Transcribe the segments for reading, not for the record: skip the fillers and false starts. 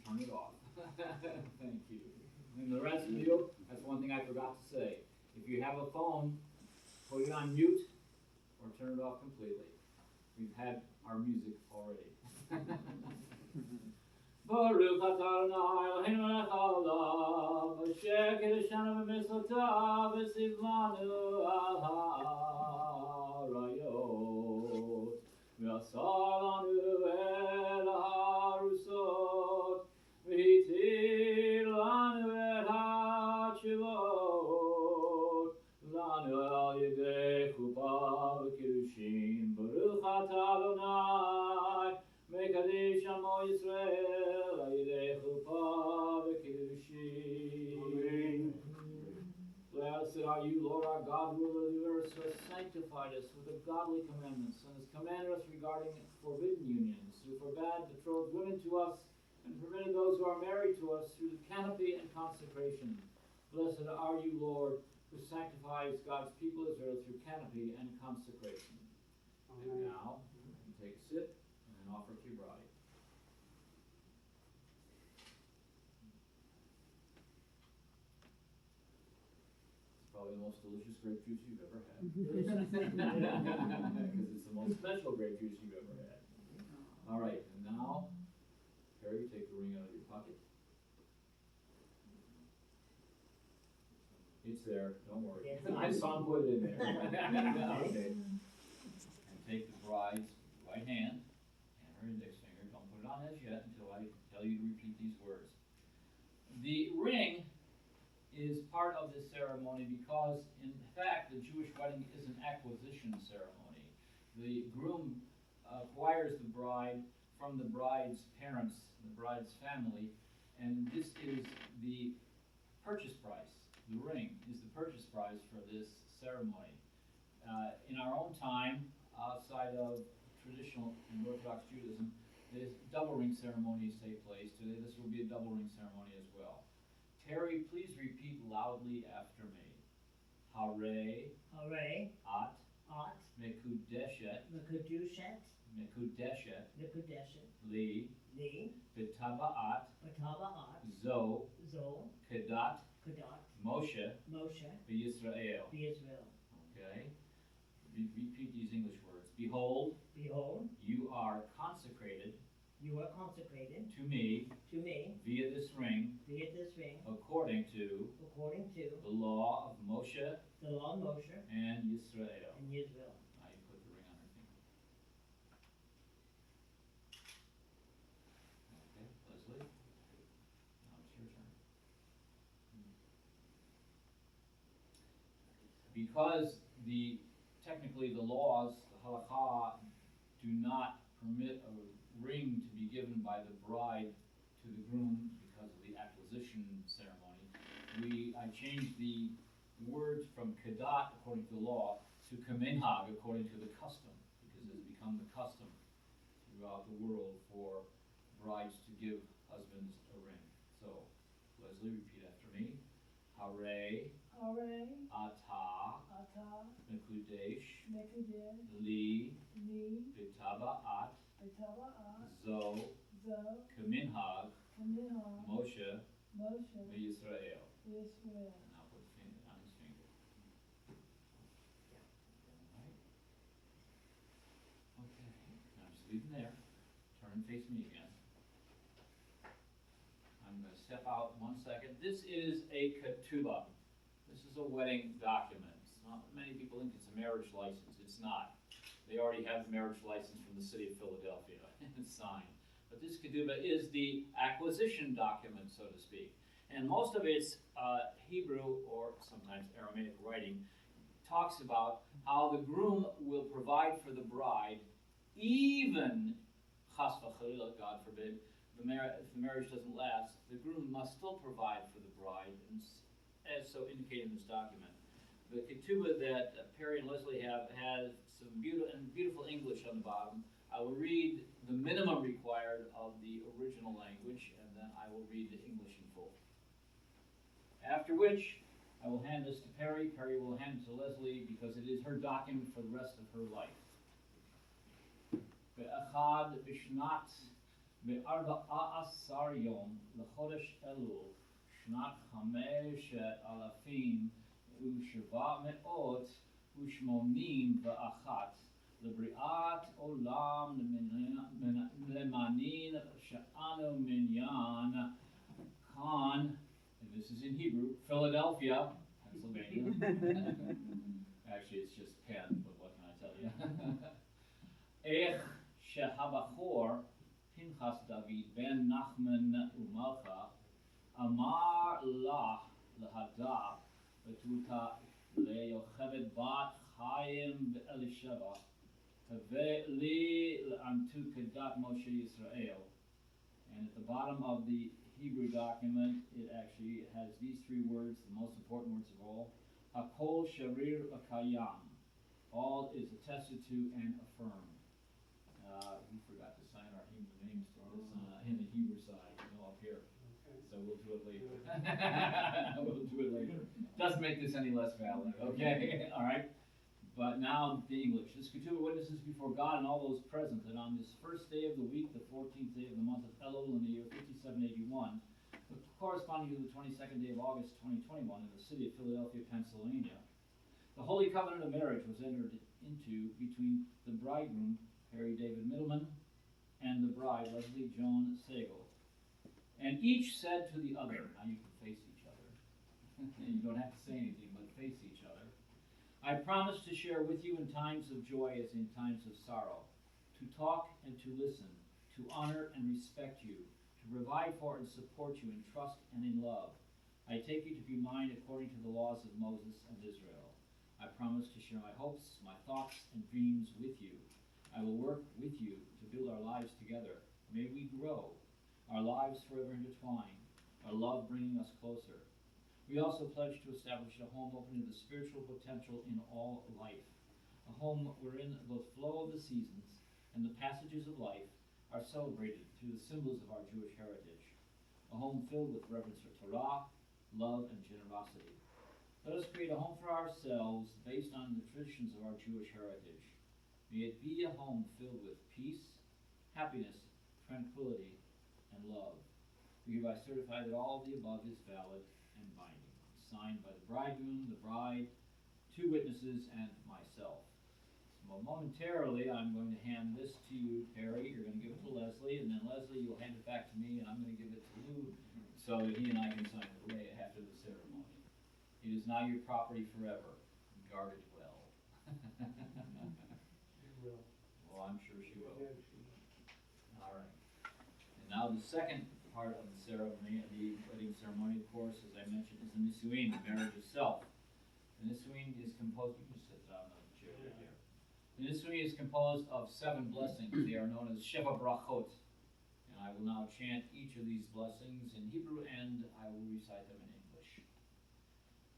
turn it off. Thank you. And the rest of you, that's one thing I forgot to say. If you have a phone, put it on mute or turn it off completely. We've had our music already. Baruch atah Adonai Eloheinu melech haolam, asher kiddushanu b'mitzvotav v'tzivlanu al ha'arayot, v'asar lanu el ha'arusot, v'hitir lanu et ha'tshuvot, lanu al yedei chuppah v'kiddushin. Baruch atah Adonai Mekadesh Amo Yisrael Ayidei Chuppah V'Kiddushin. Amen. Blessed are you, Lord our God, ruler of the earth, who has sanctified us with the godly commandments, and has commanded us regarding forbidden unions, who forbade betrothed women to us, and permitted those who are married to us through the canopy and consecration. Blessed are you, Lord, who sanctifies God's people Israel through canopy and consecration. Amen. And now, you take a sip and offer to your bride. It's probably the most delicious grape juice you've ever had. Because it's the most special grape juice you've ever had. All right, and now, Perry, take the ring out of your pocket. It's there, don't worry. Yes. I saw him put it in there. Okay. And take the bride's right hand and her index finger. Don't put it on as yet until I tell you to repeat these words. The ring is part of this ceremony because, in fact, the Jewish wedding is an acquisition ceremony. The groom acquires the bride from the bride's parents, the bride's family, and this is the purchase price. The ring is the purchase price for this ceremony. In our own time, outside of traditional and Orthodox Judaism, there's double ring ceremonies take place. Today this will be a double ring ceremony as well. Terry, please repeat loudly after me. Hare, Hare, At, At, Mekudeshet, Mekudushet, Mekudeshet, Mekudeshet, Li, Li, B'Taba'at, Batava'at, Zo, Zo, Kedat, Kadat, Moshe, Moshe, B'Yisrael. Israel. Okay? Repeat these English words. Behold, Behold, you are consecrated you are consecrated to me to me via this ring via this ring, according to according to the law of Moshe the law of Moshe and Yisrael. and Israel. Now you put the ring on her finger. Okay, Leslie. Now it's your turn. Because technically the laws, the halakha, do not permit a ring to be given by the bride to the groom because of the acquisition ceremony, I changed the words from kedat according to the law to kaminhag according to the custom, because it has become the custom throughout the world for brides to give husbands a ring. So, Leslie, repeat after me. Hare, Hare, Atah, Ata, Mekudesh, Mekudesh, Li, Li, B'Taba'at, Batava'at, Zo, Zo, Kaminhag, Kamiha, Moshe, Moshe, Israel. Israel. Now put the finger on his finger. All right. Okay. Now just leave him there. Turn and face me again. I'm going to step out 1 second. This is a ketubah. This is a wedding document. Not many people think it's a marriage license. It's not. They already have the marriage license from the city of Philadelphia. It's signed. But this ketubah is the acquisition document, so to speak. And most of its Hebrew, or sometimes Aramaic writing, talks about how the groom will provide for the bride, even, chas v'chalila, God forbid, if the marriage doesn't last, the groom must still provide for the bride, as so indicated in this document. The ketubah that Perry and Leslie have has some beautiful English on the bottom. I will read the minimum required of the original language, and then I will read the English in full. After which, I will hand this to Perry. Perry will hand it to Leslie because it is her document for the rest of her life. Be'achad b'shnat ב-14 יום לחודש אלול, שנת 5781, לבריאת עולם למענין שאנו מניין כאן, and this is in Hebrew, Philadelphia, Pennsylvania. Actually, it's just Penn, but what can I tell you? איך שהבחור פנחס דוד בן נחמן ומלכה אמר לה להדע בתותה ליוכבד בת חיים ואלישבע הבא לי לאנטו כדת משה ישראל. And at the bottom of the Hebrew document, it actually has these three words, the most important words of all. Hakol sharir akayam. All is attested to and affirmed. We forgot to sign our Hebrew names for this in the Hebrew side, up here. So we'll do it later. We'll do it later. Doesn't make this any less valid, okay? All right. But now the English. This ketubah witnesses before God and all those present that on this first day of the week, the 14th day of the month of Elul in the year 5781, corresponding to the 22nd day of August 2021 in the city of Philadelphia, Pennsylvania, the holy covenant of marriage was entered into between the bridegroom, Harry David Middleman, and the bride, Leslie Joan Sagal. And each said to the other, now you can face each other, you don't have to say anything, but face each other, I promise to share with you in times of joy as in times of sorrow, to talk and to listen, to honor and respect you, to provide for and support you in trust and in love. I take you to be mine according to the laws of Moses and Israel. I promise to share my hopes, my thoughts, and dreams with you. I will work with you to build our lives together. May we grow, our lives forever intertwined, our love bringing us closer. We also pledge to establish a home open to the spiritual potential in all life, a home wherein the flow of the seasons and the passages of life are celebrated through the symbols of our Jewish heritage, a home filled with reverence for Torah, love, and generosity. Let us create a home for ourselves based on the traditions of our Jewish heritage. May it be a home filled with peace, happiness, tranquility, and love. We hereby certify that all of the above is valid and binding. Signed by the bridegroom, the bride, two witnesses, and myself. So momentarily, I'm going to hand this to you, Perry. You're going to give it to Leslie, and then Leslie, you'll hand it back to me, and I'm going to give it to Lou so that he and I can sign it away after the ceremony. It is now your property forever. Guard it well. She will. Well, I'm sure she will. Yeah, she will. All right. And now the second part of the ceremony, the wedding ceremony, of course, as I mentioned, is the nisuin, the marriage itself. The nisuin is composed, you can sit down on the chair right here. The nisuin is composed of 7 blessings. They are known as Shiva Brachot. And I will now chant each of these blessings in Hebrew, and I will recite them in English.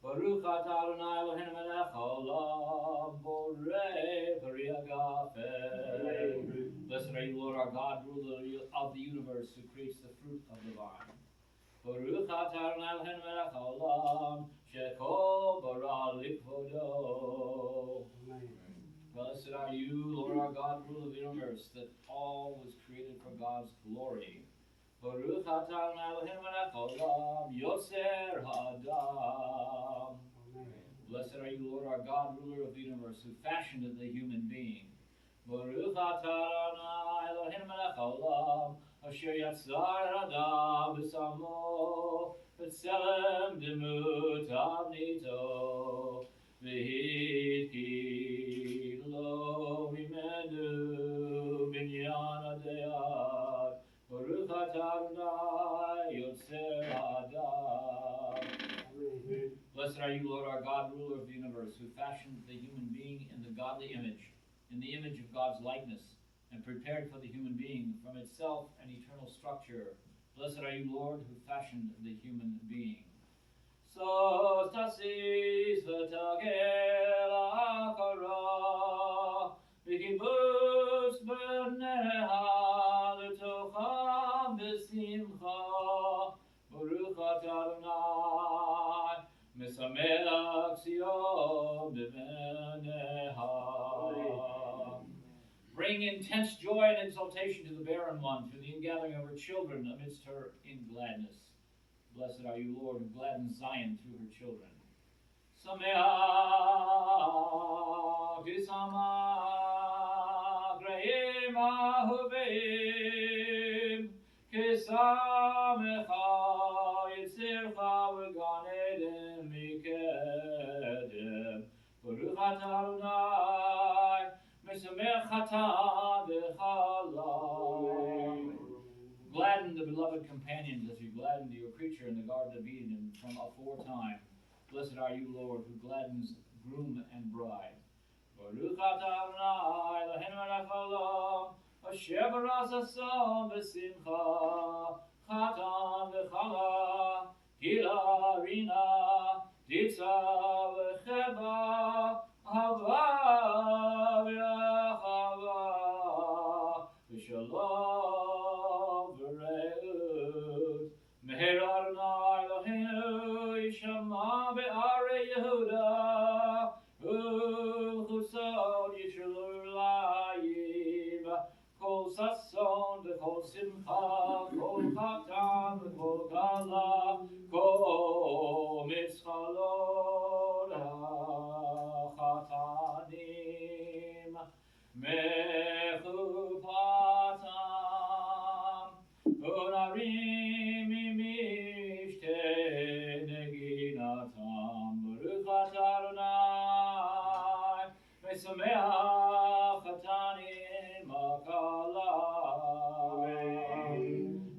Baruch atah Adonai Eloheinu melech haolam, borei peri hagafen. Blessed are you, Lord our God, ruler of the universe, who creates the fruit of the vine. Baruch atah Adonai Eloheinu melech haolam, shekol bara likvodo. Blessed are you, Lord our God, ruler of the universe, that all was created for God's glory. Baruch atah Adonai Eloheinu melech haolam, yotzer ha'adam. Blessed are you, Lord our God, ruler of the universe, who fashioned the human being. Baruch atah Adonai Eloheinu melech haolam, asher yatzar adam b'samo, b'tselem demut avnito, v'hitki lo mimenu binyan adayat. Baruch atah Adonai yotzer ha'adam. Blessed are you, Lord our God, ruler of the universe, who fashioned the human being in the godly image, in the image of God's likeness, and prepared for the human being from itself an eternal structure. Blessed are you, Lord, who fashioned the human being. So tasis v'tagel ha'akara, v'kibutz b'neha l'tocham b'simcha. Baruch atah Adonai, mesamech Zion b'neha. Bring intense joy and exultation to the barren one, to the ingathering of her children amidst her in gladness. Blessed are you, Lord, who gladdens Zion through her children. Sameach Kisama Greim Ahuvim Kisamecha Yitzircha V'Gan Eden Mikedem Baruch Atah Adonai Mesamech Atah B'Chalai. Gladden the beloved companions as you gladdened your creature in the Garden of Eden from aforetime. Blessed are you, Lord, who gladdens groom and bride. Baruch atah Adonai Eloheinu melech haolam, asher baras hasom v'simcha, chatan v'chala, gila rina, ditza v'cheva, hava v'achava, v'shalom v'reut. Meher Adonai Eloheinu Yishama be'arei Yehuda U'chusod Yishalayim Kol sason v'kol simcha Kol chatan v'kol kala Kol mitzchalot ha'chatanim Mechupatam Unarim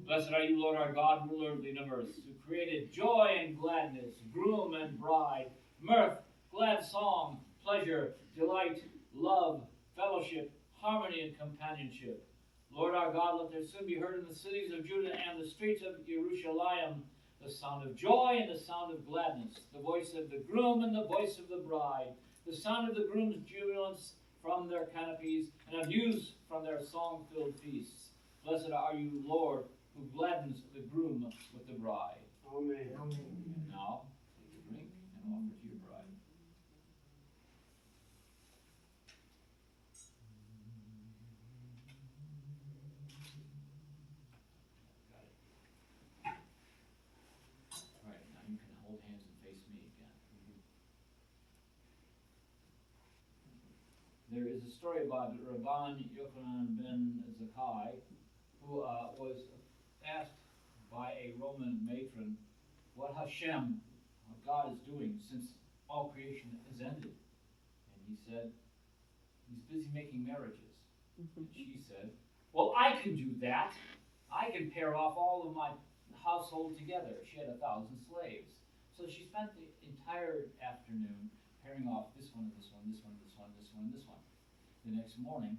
Blessed are you, Lord our God, ruler of the universe, who created joy and gladness, groom and bride, mirth, glad song, pleasure, delight, love, fellowship, harmony, and companionship. Lord our God, let there soon be heard in the cities of Judah and the streets of Jerusalem the sound of joy and the sound of gladness, the voice of the groom and the voice of the bride, the sound of the groom's jubilance from their canopies, and of youths from their song-filled feasts. Blessed are you, Lord, who gladdens the groom with the bride. Amen. And now, take a drink and offer to your bride. Got it. All right, now you can hold hands and face me again. There is a story about Rabban Yochanan ben Zakkai, who was asked by a Roman matron what Hashem, what God is doing since all creation has ended. And he said, he's busy making marriages. And she said, well, I can do that. I can pair off all of my household together. She had 1,000 slaves. So she spent the entire afternoon pairing off this one, this one, this one, this one, this one, this one. The next morning,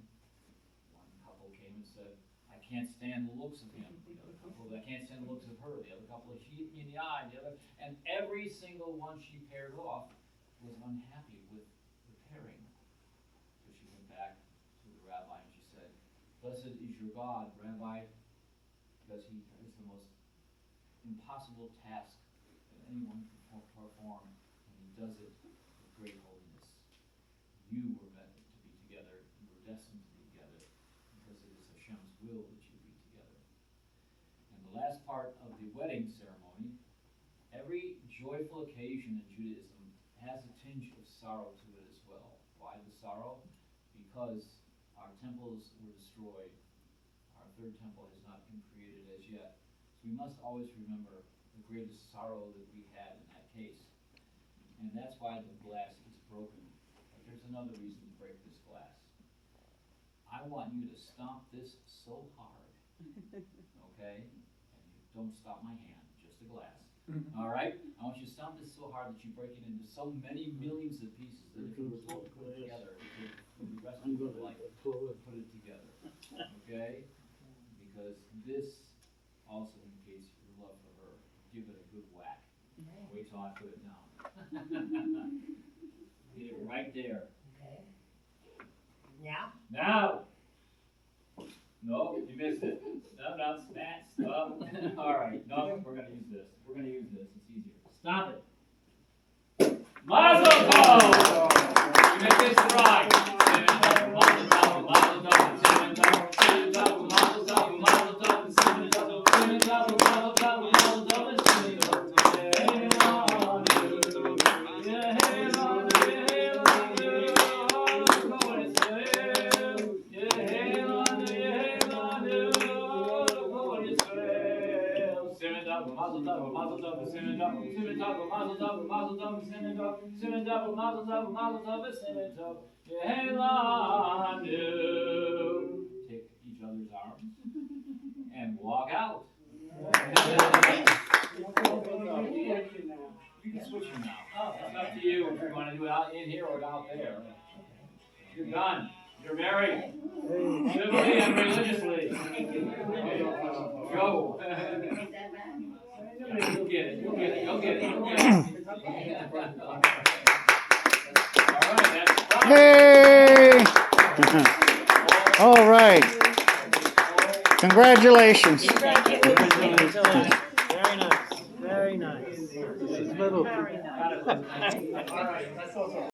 one couple came and said, I can't stand the looks of him. The other couple, I can't stand the looks of her. The other couple, she hit me in the eye. The other, and every single one she paired off was unhappy with the pairing. So she went back to the rabbi and she said, blessed is your God, Rabbi, because he is the most impossible task that anyone can perform, and he does it with great holiness. You were meant to be together. You were destined to be together because it is Hashem's will that you be together. And the last part of the wedding ceremony, every joyful occasion in Judaism has a tinge of sorrow to it as well. Why the sorrow? Because our temples were destroyed. Our third temple has not been created as yet. So we must always remember the greatest sorrow that we had in that case. And that's why the glass is broken. But there's another reason to break this glass. I want you to stomp this so hard, okay? And you don't stop my hand, just the glass. All right? I want you to stomp this so hard that you break it into so many millions of pieces that if you were to put it together, it would the rest of your life put it together. Okay? Because this also indicates your love for her. Give it a good whack. Wait till I put it down. Get it right there. Okay. Yeah. Now! No, you missed it. No, stop. All right, no, we're going to use this. We're going to use this. It's easier. Stop it. Mazel tov! You make this right. Mazel tov. Take each other's arms and walk out. You can switch them now. It's up to you if you want to do it out in here or out there. You're done. You're married. Civilly and religiously. Go. You'll get it. You'll get it. You'll get it. You'll get it. All right. That's fine. Hey! All right. Congratulations. Very nice. Very nice. This is little. All right.